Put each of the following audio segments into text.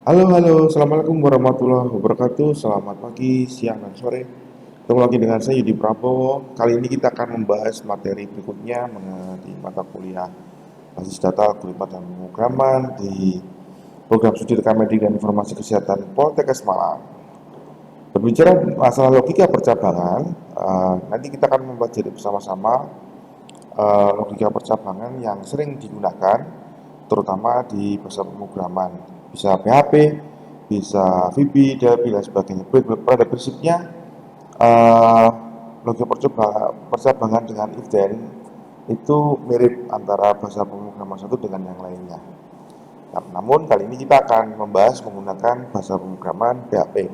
Halo, halo, Assalamualaikum warahmatullahi wabarakatuh. Selamat pagi, siang, dan sore. Ketemu lagi dengan saya Yudi Prabowo. Kali ini kita akan membahas materi berikutnya mengenai mata kuliah basis data, algoritma, dan pemrograman di program studi rekam medik dan informasi kesehatan Poltekkes Malang. Berbicara masalah logika percabangan, nanti kita akan mempelajari bersama-sama logika percabangan yang sering digunakan terutama di bahasa pemrograman, bisa PHP, bisa VB, DLP, dan sebagainya. Pada prinsipnya eh, logika percabangan dengan if then itu mirip antara bahasa pemrograman satu dengan yang lainnya. Nah, namun kali ini kita akan membahas menggunakan bahasa pemrograman PHP.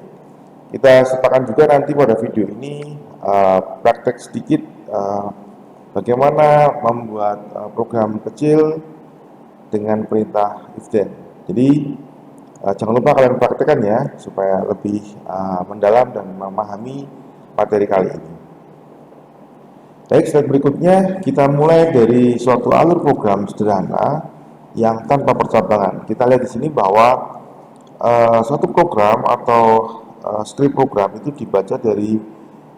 Kita sertakan juga nanti pada video ini praktek sedikit bagaimana membuat program kecil dengan perintah if then. Jadi jangan lupa kalian praktekkan ya supaya lebih mendalam dan memahami materi kali ini. Baik, slide berikutnya kita mulai dari suatu alur program sederhana yang tanpa percabangan. Kita lihat di sini bahwa suatu program atau script program itu dibaca dari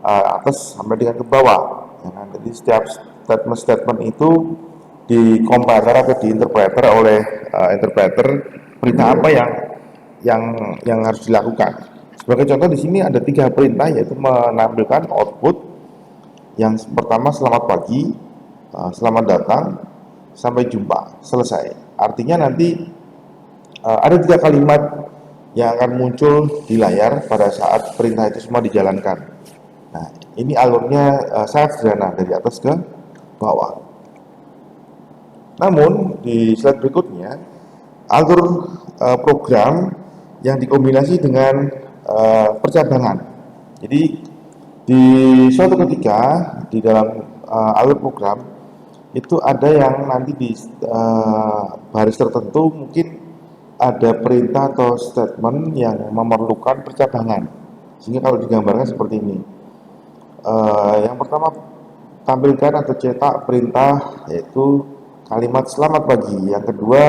atas sampai dengan ke bawah. Ya kan? Jadi setiap statement-statement itu di compiler atau di interpreter oleh interpreter perintah apa yang harus dilakukan. Sebagai contoh di sini ada 3 perintah yaitu menampilkan output yang pertama selamat pagi, selamat datang, sampai jumpa, selesai. Artinya nanti ada 3 kalimat yang akan muncul di layar pada saat perintah itu semua dijalankan. Nah, ini alurnya sangat sederhana dari atas ke bawah. Namun di slide berikutnya alur program yang dikombinasi dengan percabangan. Jadi di suatu ketika di dalam alur program itu ada yang nanti di baris tertentu mungkin ada perintah atau statement yang memerlukan percabangan. Sehingga kalau digambarkan seperti ini, yang pertama tampilkan atau cetak perintah yaitu kalimat selamat pagi. Yang kedua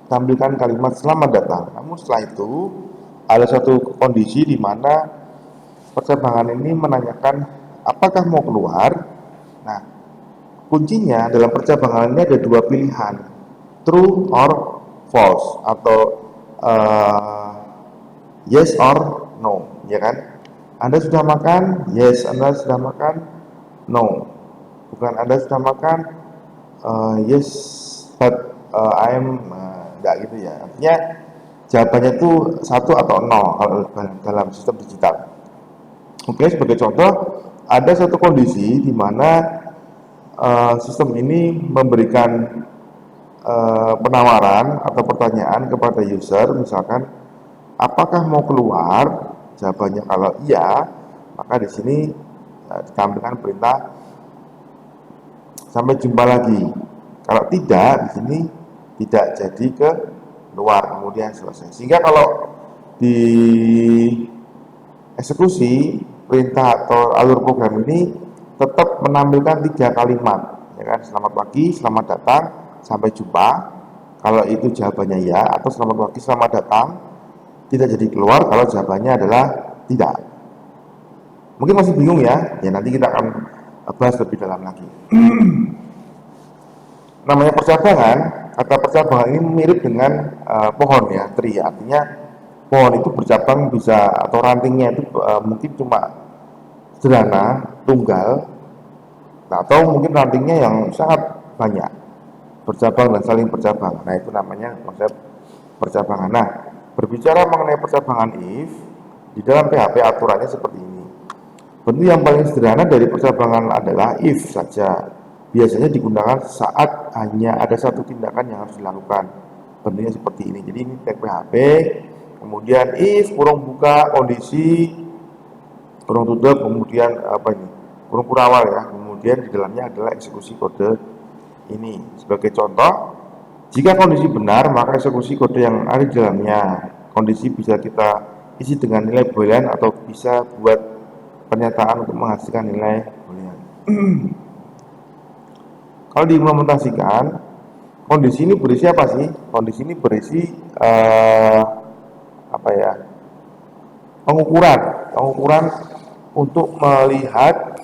tampilkan kalimat selamat datang. Namun setelah itu ada satu kondisi di mana percabangan ini menanyakan apakah mau keluar. Nah, kuncinya dalam percabangan ini ada 2 pilihan, true or false atau uh, yes or no, ya kan? Anda sudah makan? Yes. Anda sudah makan? No. Bukan Anda sudah makan? Yes, but I'm enggak gitu ya. Artinya jawabannya itu satu atau nol kalau dalam sistem digital. Oke, sebagai contoh ada satu kondisi di mana sistem ini memberikan penawaran atau pertanyaan kepada user, misalkan apakah mau keluar? Jawabannya kalau iya, maka di sini ditampilkan perintah sampai jumpa lagi. Kalau tidak, di sini tidak jadi ke luar, kemudian selesai. Sehingga kalau di eksekusi perintah atau alur program ini tetap menampilkan 3 kalimat, ya kan? Selamat pagi, selamat datang, sampai jumpa. Kalau itu jawabannya ya, atau selamat pagi, selamat datang, tidak jadi keluar kalau jawabannya adalah tidak. Mungkin masih bingung ya, ya nanti kita akan bahas lebih dalam lagi. Namanya percabangan, kata percabangan ini mirip dengan pohon ya, tree. Artinya pohon itu bercabang bisa atau rantingnya itu mungkin cuma sederhana, tunggal, nah, atau mungkin rantingnya yang sangat banyak, bercabang dan saling bercabang. Nah, itu namanya konsep percabangan. Nah, berbicara mengenai percabangan if, di dalam PHP aturannya seperti ini. Bentuk yang paling sederhana dari percabangan adalah if saja. Biasanya digunakan saat hanya ada satu tindakan yang harus dilakukan. Bentuknya seperti ini. Jadi ini tag PHP, kemudian if kurung buka kondisi, kurung tutup, kemudian apa ini? Kurung kurawal ya. Kemudian di dalamnya adalah eksekusi kode ini. Sebagai contoh, jika kondisi benar, maka eksekusi kode yang ada di dalamnya. Kondisi bisa kita isi dengan nilai boolean atau bisa buat pernyataan untuk menghasilkan nilai boolean. Kalau diimplementasikan, kondisi ini berisi apa sih? Kondisi ini berisi apa ya, pengukuran untuk melihat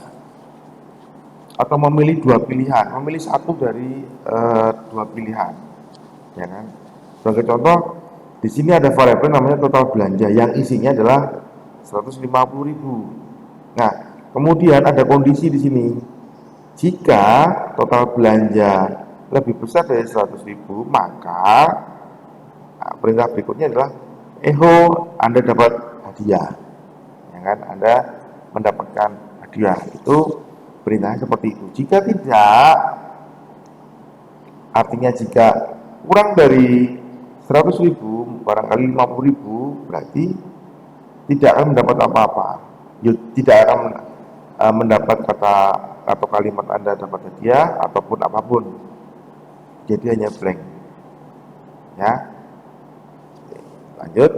atau memilih dua pilihan, memilih satu dari dua pilihan, ya kan? Sebagai contoh, di sini ada variabel namanya total belanja yang isinya adalah 150.000. Nah, kemudian ada kondisi di sini. Jika total belanja lebih besar dari 100.000, maka perintah berikutnya adalah eho, Anda dapat hadiah, ya kan? Anda mendapatkan hadiah. Itu perintahnya seperti itu. Jika tidak, artinya jika kurang dari 100.000, barangkali 50.000, berarti tidak akan mendapat apa-apa. Tidak akan mendapat kata atau kalimat Anda dapat hadiah ataupun apapun. Jadi hanya blank. Ya. Lanjut.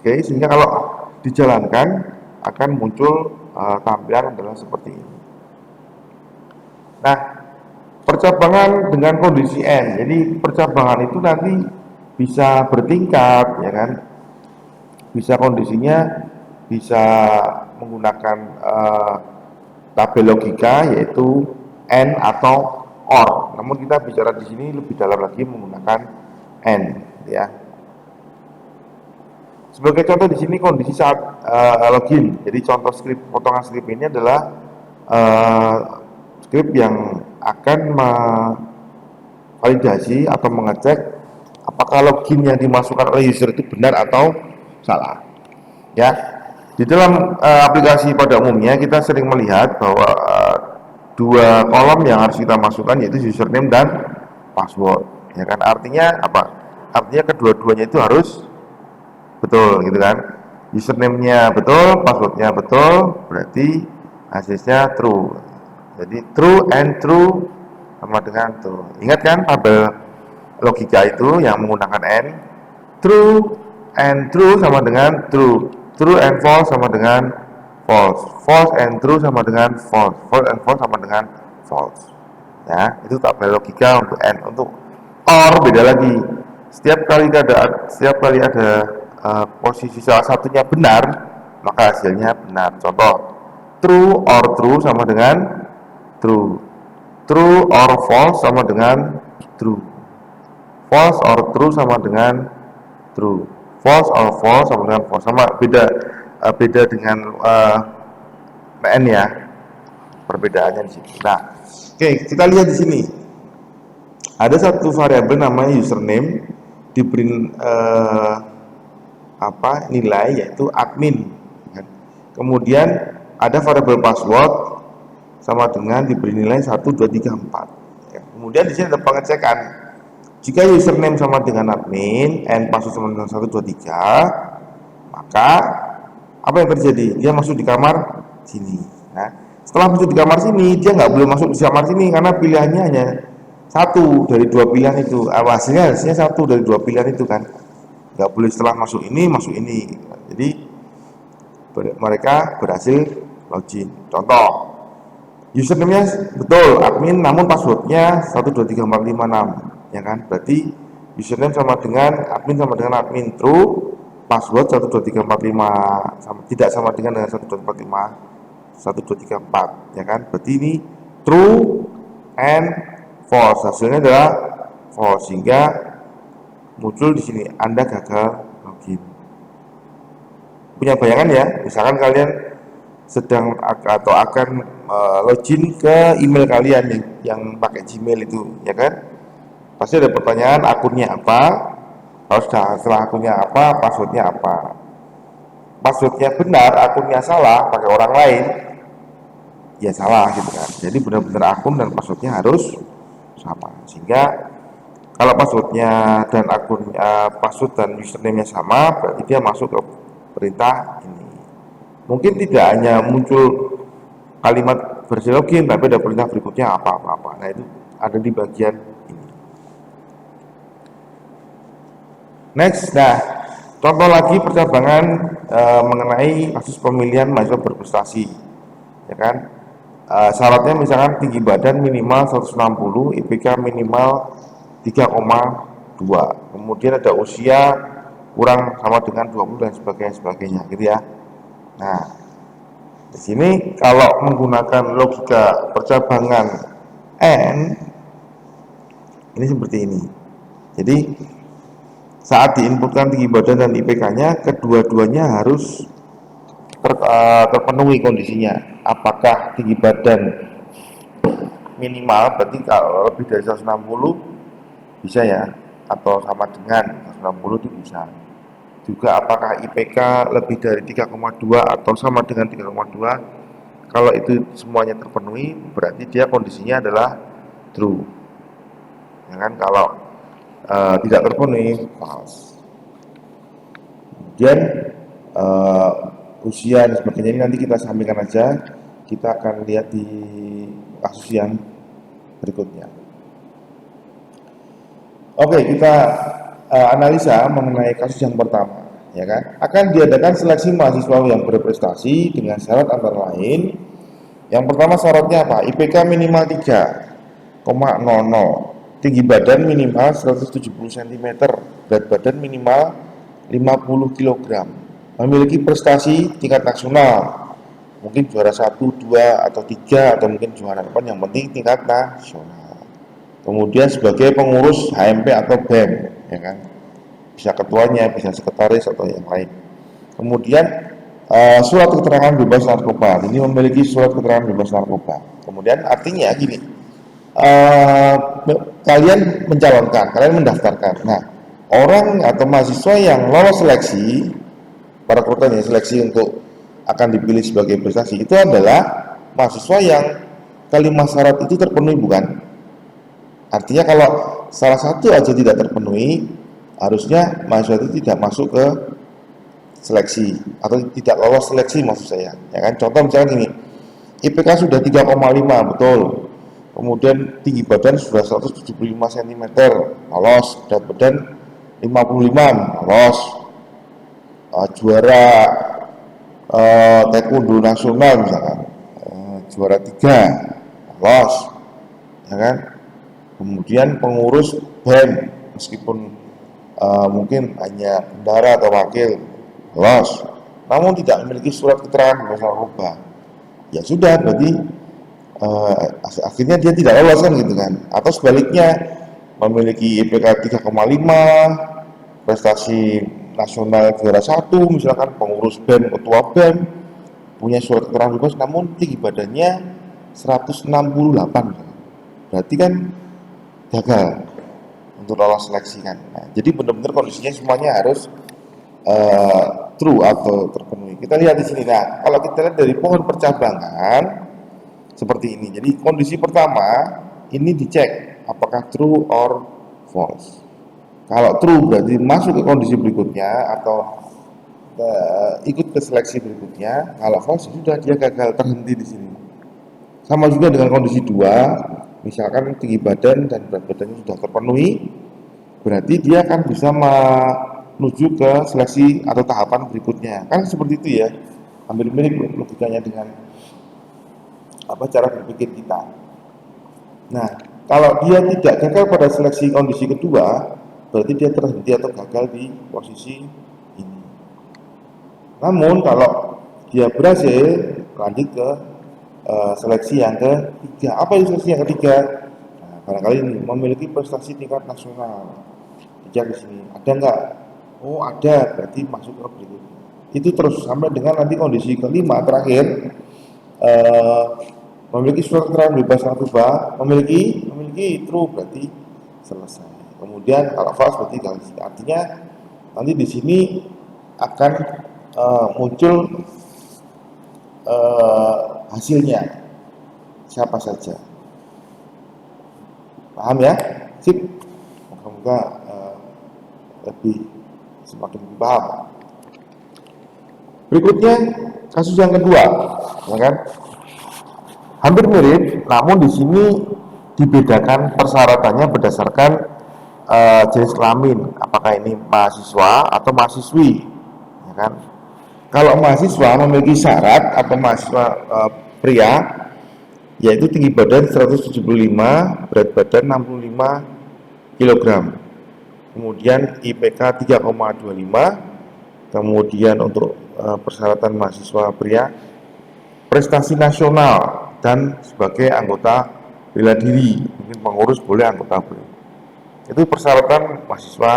Oke, sehingga kalau dijalankan akan muncul tampilan adalah seperti ini. Nah, percabangan dengan kondisi N. Jadi percabangan itu nanti bisa bertingkat, ya kan? Bisa kondisinya bisa menggunakan tabel logika yaitu N atau OR. Namun kita bicara di sini lebih dalam lagi menggunakan N, ya. Sebagai contoh di sini kondisi saat login. Jadi contoh potongan skrip ini adalah skrip yang akan validasi atau mengecek apakah login yang dimasukkan oleh user itu benar atau salah. Ya, di dalam aplikasi pada umumnya kita sering melihat bahwa dua kolom yang harus kita masukkan yaitu username dan password. Ya kan, artinya apa? Artinya kedua-duanya itu harus betul, gitu kan? Username-nya betul, password-nya betul, berarti hasilnya true. Jadi true and true sama dengan true. Ingat kan tabel logika itu yang menggunakan N? True and true sama dengan true. True and false sama dengan false. False and true sama dengan false. False and false sama dengan false. Ya, itu tabel logika untuk N. Untuk OR beda lagi. Setiap kali ada posisi salah satunya benar, maka hasilnya benar. Contoh, true or true sama dengan true. True or false sama dengan true. False or true sama dengan true. False or false sama dengan false. Sama beda dengan N ya. Perbedaannya di sini. Nah, oke, kita lihat di sini. Ada satu variabel namanya username diberi nilai yaitu admin. Kemudian ada variabel password sama dengan diberi nilai 1, 2, 3, 4. Ya. Kemudian di sini ada pengecekan. Jika username sama dengan admin, and password sama dengan 1, 2, 3, maka apa yang terjadi? Dia masuk di kamar sini. Nah, setelah masuk di kamar sini, dia nggak boleh masuk di kamar sini karena pilihannya hanya satu dari dua pilihan itu. Hasilnya satu dari dua pilihan itu kan. Nggak boleh setelah masuk ini. Jadi mereka berhasil login. Contoh, username-nya betul admin, namun passwordnya 1, 2, 3, 4, 5, 6, ya kan? Berarti username sama dengan admin true, password 1, 2, 3, 4, 5 tidak sama dengan 1, 2, 4, 5, 1, 2, 3, 4, ya kan? Berarti ini true and false. Hasilnya adalah false, sehingga muncul di sini Anda gagal login. Punya bayangan ya? Misalkan kalian sedang atau akan login ke email kalian yang pakai Gmail itu, ya kan? Pasti ada pertanyaan akunnya apa, harus setelah akunnya apa, passwordnya apa. Passwordnya benar, akunnya salah, pakai orang lain, ya salah gitu kan. Jadi benar-benar akun dan passwordnya harus sama. Sehingga kalau passwordnya dan password dan username-nya sama, berarti dia masuk ke perintah ini. Mungkin tidak hanya muncul kalimat versi login, tapi ada perintah berikutnya apa. Nah, itu ada di bagian ini. Next, nah, contoh lagi percabangan mengenai kasus pemilihan mahasiswa berprestasi, ya kan? Syaratnya misalkan tinggi badan minimal 160, IPK minimal 3,2. Kemudian ada usia kurang sama dengan 20 dan sebagainya gitu ya. Nah, di sini kalau menggunakan logika percabangan N ini seperti ini. Jadi saat diinputkan tinggi badan dan IPK-nya, kedua-duanya harus terpenuhi kondisinya. Apakah tinggi badan minimal, berarti kalau lebih dari 160 bisa ya, atau sama dengan 160 itu bisa. Juga apakah IPK lebih dari 3,2 atau sama dengan 3,2, kalau itu semuanya terpenuhi berarti dia kondisinya adalah true ya kan. Kalau tidak terpenuhi false. Kemudian usia dan sebagainya ini nanti kita sampaikan aja, kita akan lihat di kasus yang berikutnya. Oke, kita analisa mengenai kasus yang pertama, ya kan? Akan diadakan seleksi mahasiswa yang berprestasi dengan syarat antara lain. Yang pertama syaratnya apa? IPK minimal 3,00, tinggi badan minimal 170 cm, berat badan minimal 50 kg, memiliki prestasi tingkat nasional, mungkin juara 1, 2, atau 3, atau mungkin juara 8, yang penting tingkat nasional. Kemudian sebagai pengurus HMP atau BEM, ya kan, bisa ketuanya, bisa sekretaris atau yang lain. Kemudian surat keterangan bebas narkoba, ini memiliki surat keterangan bebas narkoba. Kemudian artinya gini, kalian mencalonkan, kalian mendaftarkan. Nah, orang atau mahasiswa yang lolos seleksi, para korban seleksi untuk akan dipilih sebagai prestasi, itu adalah mahasiswa yang kelima syarat itu terpenuhi, bukan? Artinya kalau salah satu aja tidak terpenuhi, harusnya mahasiswa itu tidak masuk ke seleksi atau tidak lolos seleksi, maksud saya. Ya kan? Contoh misalnya gini, IPK sudah 3,5, betul. Kemudian tinggi badan sudah 175 cm, lolos. Berat badan 55, lolos. Juara taekwondo nasional misalkan, juara 3, lolos. Ya kan? Kemudian pengurus BEM, meskipun mungkin hanya bendara atau wakil, lolos, namun tidak memiliki surat keterangan bebas narkoba, ya sudah, berarti akhirnya dia tidak lolos kan gitu kan. Atau sebaliknya, memiliki IPK 3,5, prestasi nasional juara 1, misalkan pengurus BEM, ketua BEM, punya surat keterangan bebas, namun tinggi badannya 168, berarti kan gagal untuk lolos seleksi kan. Nah, jadi benar-benar kondisinya semuanya harus true atau terpenuhi. Kita lihat di sini. Nah, kalau kita lihat dari pohon percabangan seperti ini. Jadi kondisi pertama ini dicek apakah true or false. Kalau true berarti masuk ke kondisi berikutnya atau ikut ke seleksi berikutnya. Kalau false sudah dia gagal, terhenti di sini. Sama juga dengan kondisi 2, misalkan tinggi badan dan berat badannya sudah terpenuhi, berarti dia akan bisa menuju ke seleksi atau tahapan berikutnya. Kan seperti itu ya, hampir mirip logikanya dengan cara berpikir kita. Nah, kalau dia tidak gagal pada seleksi kondisi kedua, berarti dia terhenti atau gagal di posisi ini. Namun kalau dia berhasil lanjut ke seleksi yang ketiga. Apa itu seleksi yang ketiga? Nah, barangkali ini memiliki prestasi tingkat nasional. Dicek di sini, ada nggak? Oh ada, berarti masuk ke berikutnya. Itu terus sampai dengan nanti kondisi kelima terakhir, memiliki surat keterangan bebas narkoba, memiliki true, berarti selesai. Kemudian kalau false berarti gagal. Artinya nanti di sini akan muncul hasilnya siapa saja. Paham ya? Sip. Moga-moga lebih semakin paham. Berikutnya kasus yang kedua, ya kan? Hampir mirip, namun di sini dibedakan persyaratannya berdasarkan jenis kelamin. Apakah ini mahasiswa atau mahasiswi, ya kan? Kalau mahasiswa memiliki syarat atau mahasiswa pria, yaitu tinggi badan 175, berat badan 65 kg. kemudian IPK 3,25, kemudian untuk persyaratan mahasiswa pria prestasi nasional dan sebagai anggota bela diri, mungkin pengurus boleh, anggota boleh. Itu persyaratan mahasiswa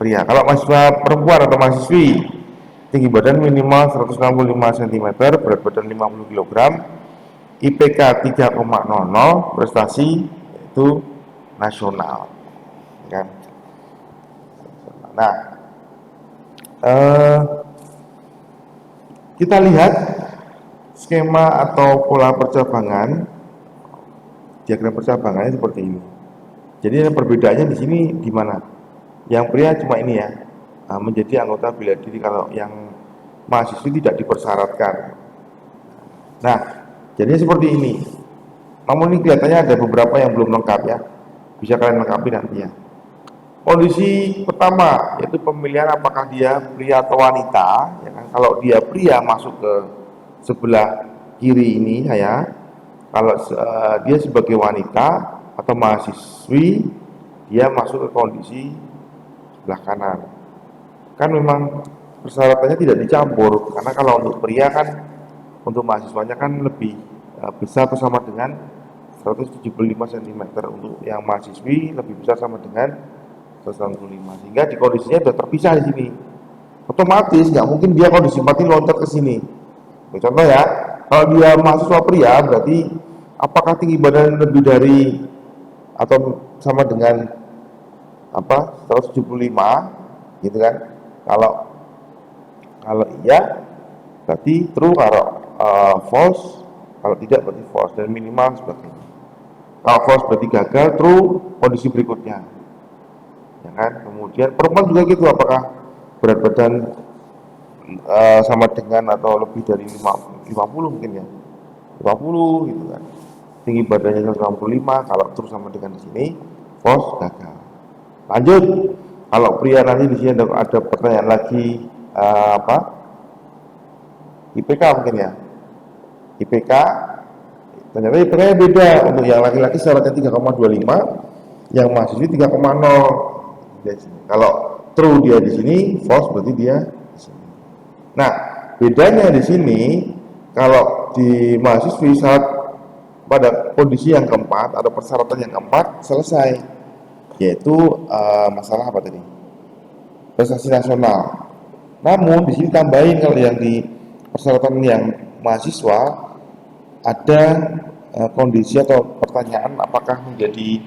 pria. Kalau mahasiswa perempuan atau mahasiswi, tinggi badan minimal 165 cm, berat badan 50 kg, IPK 3,00, prestasi itu nasional, kan? Nah, kita lihat skema atau pola percabangan, diagram percabangannya seperti ini. Jadi perbedaannya di sini di mana? Yang pria cuma ini ya, menjadi anggota bela diri kalau yang mahasiswi tidak dipersyaratkan. Nah, jadinya seperti ini. Namun ini kelihatannya ada beberapa yang belum lengkap ya. Bisa kalian lengkapi nanti ya. Kondisi pertama yaitu pemilihan apakah dia pria atau wanita. Ya kan? Kalau dia pria masuk ke sebelah kiri ini saya. Kalau dia sebagai wanita atau mahasiswi, dia masuk ke kondisi sebelah kanan. Kan memang persyaratannya tidak dicampur, karena kalau untuk pria kan, untuk mahasiswanya kan lebih besar atau sama dengan 175 cm, untuk yang mahasiswi lebih besar sama dengan 165, sehingga di kondisinya sudah terpisah di sini. Otomatis nggak mungkin dia kondisi mati loncat ke sini. Contoh ya, kalau dia mahasiswa pria berarti apakah tinggi badan lebih dari atau sama dengan 175 gitu kan? Kalau iya berarti true, kalau false, kalau tidak berarti false, dan minimal sebagainya. Kalau false berarti gagal, true kondisi berikutnya, ya kan? Kemudian perempuan juga gitu, apakah berat badan sama dengan atau lebih dari 50 mungkin ya, 50 gitu kan, tinggi badannya 165, kalau terus sama dengan di sini false, gagal. Lanjut, kalau pria nanti di sini ada pertanyaan lagi, IPK mungkin ya, IPK ternyata IPK nya beda. Untuk yang laki-laki syaratnya 3,25, yang mahasiswi 3,0. Kalau true dia di sini, false berarti dia di sini. Nah, bedanya di sini, kalau di mahasiswi saat pada kondisi yang keempat atau persyaratan yang keempat selesai, yaitu masalah apa tadi? Prestasi nasional. Namun di sini tambahin, kalau yang di persyaratan yang mahasiswa ada kondisi atau pertanyaan apakah menjadi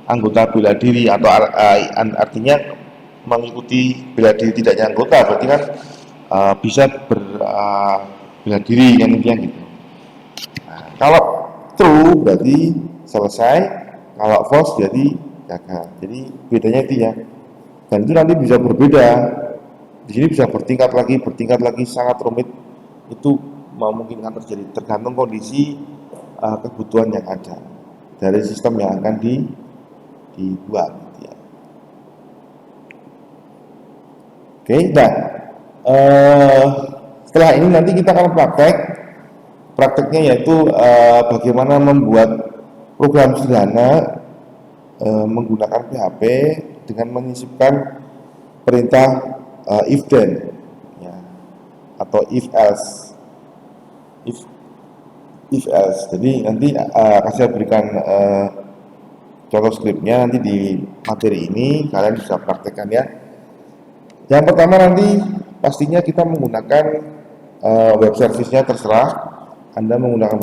anggota bela diri atau artinya mengikuti bela diri tidaknya anggota, berarti kan bisa bela diri kan, intinya gitu. Nah, kalau true berarti selesai, kalau false jadi gagal. Jadi bedanya itu ya. Dan itu nanti bisa berbeda. Di sini bisa bertingkat lagi sangat rumit. Itu memungkinkan terjadi tergantung kondisi kebutuhan yang ada dari sistem yang akan dibuat gitu ya. Oke, nah setelah ini nanti kita akan prakteknya, yaitu bagaimana membuat program sederhana menggunakan PHP dengan menyisipkan perintah if then ya, atau if else. Jadi nanti saya berikan contoh skripnya nanti di materi ini, kalian bisa praktekkan ya. Yang pertama nanti pastinya kita menggunakan web service-nya, terserah Anda menggunakan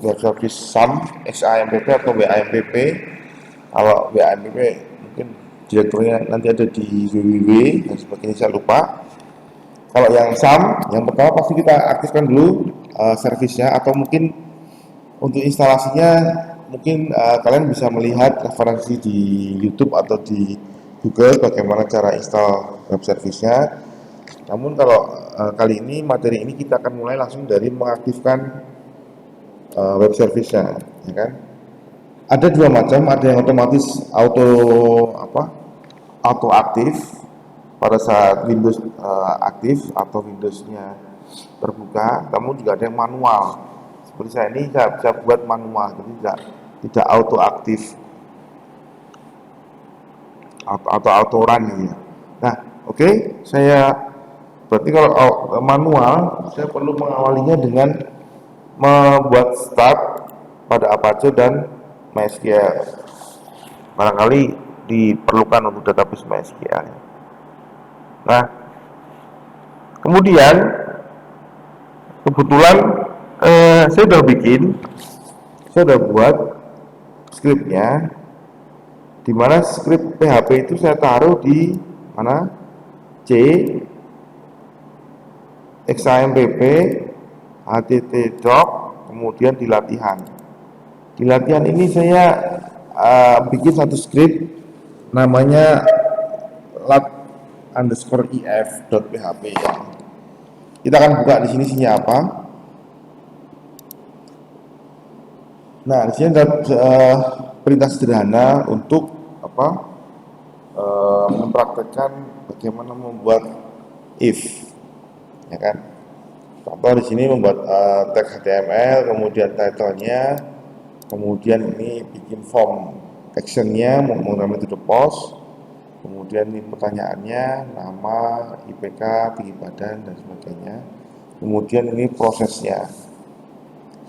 web service SAM, XAMPP atau WAMPP. Kalau WAMPP mungkin direkturnya nanti ada di www dan sebagainya, saya lupa. Kalau yang SAM, yang pertama pasti kita aktifkan dulu servisnya, atau mungkin untuk instalasinya mungkin kalian bisa melihat referensi di YouTube atau di Google bagaimana cara install web service-nya. Namun kalau kali ini materi ini kita akan mulai langsung dari mengaktifkan web service-nya, ya kan? Ada dua macam, ada yang otomatis auto aktif pada saat Windows aktif atau Windows-nya terbuka. Namun juga ada yang manual. Seperti saya ini saya buat manual, jadi tidak auto aktif. atau autoran gitu ya. Nah, oke, saya berarti kalau manual saya perlu mengawalinya dengan membuat start pada Apache dan MySQL. Barangkali diperlukan untuk database MySQL. Nah, kemudian kebetulan saya sudah buat skripnya, di mana skrip PHP itu saya taruh di mana C XAMPP HTTP kemudian di latihan. Di latihan ini saya bikin satu skrip namanya lat_if.php ya. Kita akan buka di sini isinya apa. Nah, di sini ada perintah sederhana untuk mempraktekkan bagaimana membuat if, ya kan. Contoh di sini membuat tag HTML, kemudian title-nya, kemudian ini bikin form action-nya, mengambil to the post, kemudian ini pertanyaannya, nama, IPK, tinggi badan, dan sebagainya. Kemudian ini prosesnya.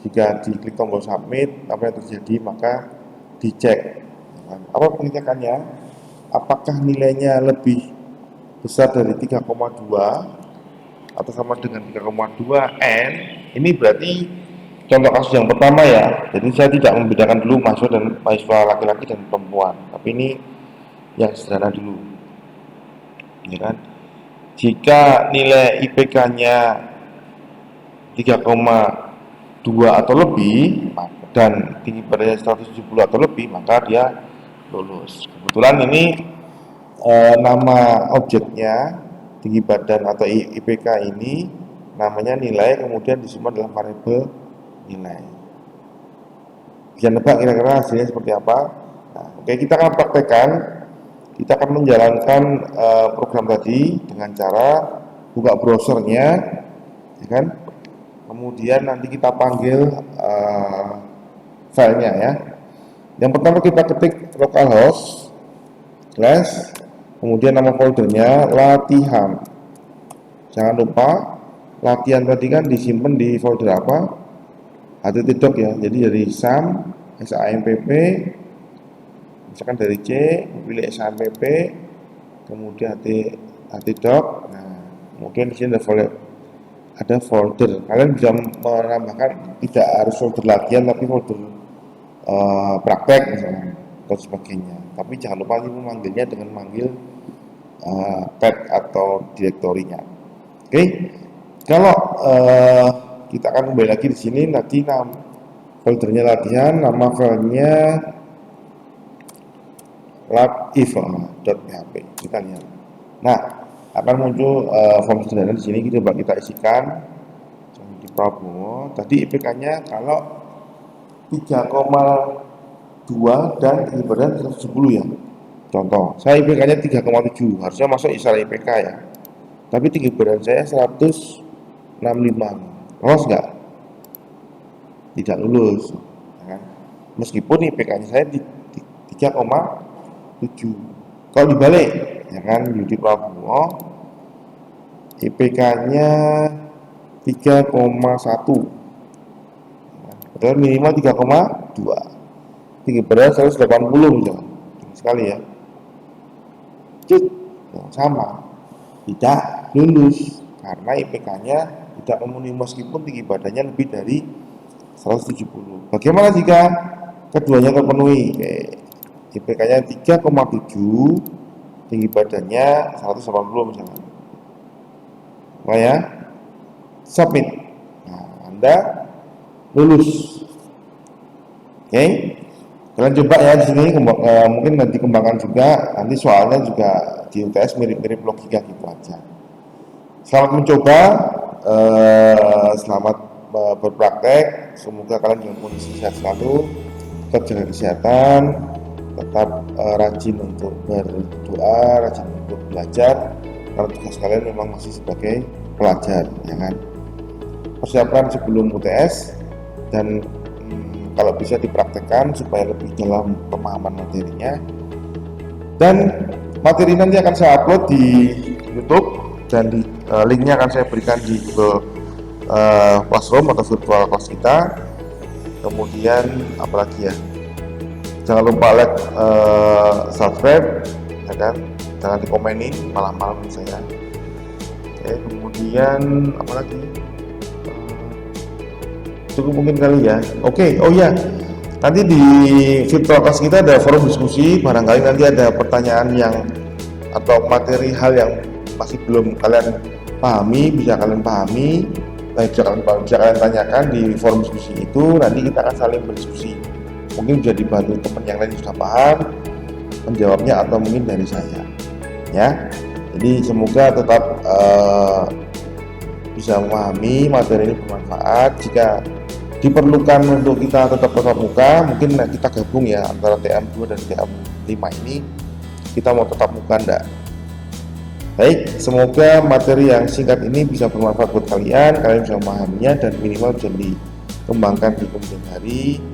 Jika diklik tombol submit, apa yang terjadi? Maka dicek. Apa pengecekannya? Apakah nilainya lebih besar dari 3,2 atau sama dengan 3,2 N? Ini berarti contoh kasus yang pertama ya. Jadi saya tidak membedakan dulu mahasiswa laki-laki dan perempuan, tapi ini yang sederhana dulu, ya kan? Jika nilai IPK-nya 3,2 atau lebih dan tinggi badannya 170 atau lebih, maka dia lulus. Kebetulan ini nama objeknya tinggi badan atau IPK ini namanya nilai, kemudian disimpan dalam variabel nilai. Bisa nebak kira-kira hasilnya seperti apa? Nah, oke, kita akan praktekkan. Kita akan menjalankan program tadi dengan cara buka browsernya, ya kan? Kemudian nanti kita panggil filenya ya. Yang pertama kita ketik localhost slash, kemudian nama foldernya latihan. Jangan lupa latihan tadi kan disimpan di folder apa? HTTP ya. Jadi dari XAMPP, misalkan dari C, pilih XAMPP, kemudian HTTP. Nah, kemudian di sini ada folder. Kalian bisa menambahkan tidak harus folder latihan, tapi folder praktek misalnya atau sebagainya. Tapi jangan lupa memanggilnya dengan manggil path atau direktorinya. Oke, kalau kita akan kembali lagi di sini, nanti foldernya latihan, nama filenya lat_if.php. Kita lihat. Nah, akan muncul form sederhana di sini. Kita isikan di Prabowo. Tadi IPK-nya kalau 3,2 dan tinggi badan 170 ya. Contoh, saya IPK-nya 3,7, harusnya masuk isyarat IPK ya. Tapi tinggi badan saya 165. Lolos nggak? Tidak lulus. Ya kan? Meskipun IPK-nya saya 3,7. Kalau dibalik, ya kan, Yudi Prabowo IPK-nya 3,1. Padahal minimal 3,2. Tinggi badan 180 misalnya. Tinggi sekali ya. Sama. Tidak lulus karena IPK-nya tidak memenuhi meskipun tinggi badannya lebih dari 170. Bagaimana jika keduanya terpenuhi? IPK-nya 3,7, tinggi badannya 180 misalnya. Ya, submit. Nah, Anda lulus. Oke, kalian coba ya di sini, mungkin nanti kembangkan juga. Nanti soalnya juga di UTS mirip-mirip logika gitu aja. Selamat mencoba, selamat berpraktek. Semoga kalian dalam kondisi sehat selalu, tetap jaga kesehatan, tetap rajin untuk berdoa, rajin untuk belajar. Karena tugas kalian memang masih sebagai pelajar, ya kan? Persiapkan sebelum UTS dan kalau bisa dipraktekkan supaya lebih dalam pemahaman materinya. Dan materi nanti akan saya upload di YouTube dan linknya akan saya berikan di Google Classroom atau virtual class kita. Kemudian apalagi ya, jangan lupa like, subscribe, ya kan, jangan dikomenin malam-malam saya. Oke, kemudian apalagi, cukup mungkin kali ya. Oke, oh ya, nanti di virtual class kita ada forum diskusi, barangkali nanti ada pertanyaan yang atau materi hal yang masih belum kalian pahami, bisa kalian tanyakan di forum diskusi itu. Nanti kita akan saling berdiskusi, mungkin bisa dibantu teman yang lain yang sudah paham menjawabnya atau mungkin dari saya ya. Jadi semoga tetap bisa memahami materi ini bermanfaat. Jika diperlukan untuk kita tetap tatap muka, mungkin kita gabung ya antara TM2 dan TM5 ini, kita mau tetap muka enggak. Baik, semoga materi yang singkat ini bisa bermanfaat buat kalian bisa memahaminya dan minimal bisa dikembangkan di kemudian hari.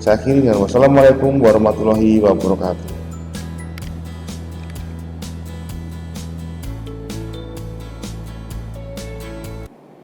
Saya akhiri dengan wassalamualaikum warahmatullahi wabarakatuh.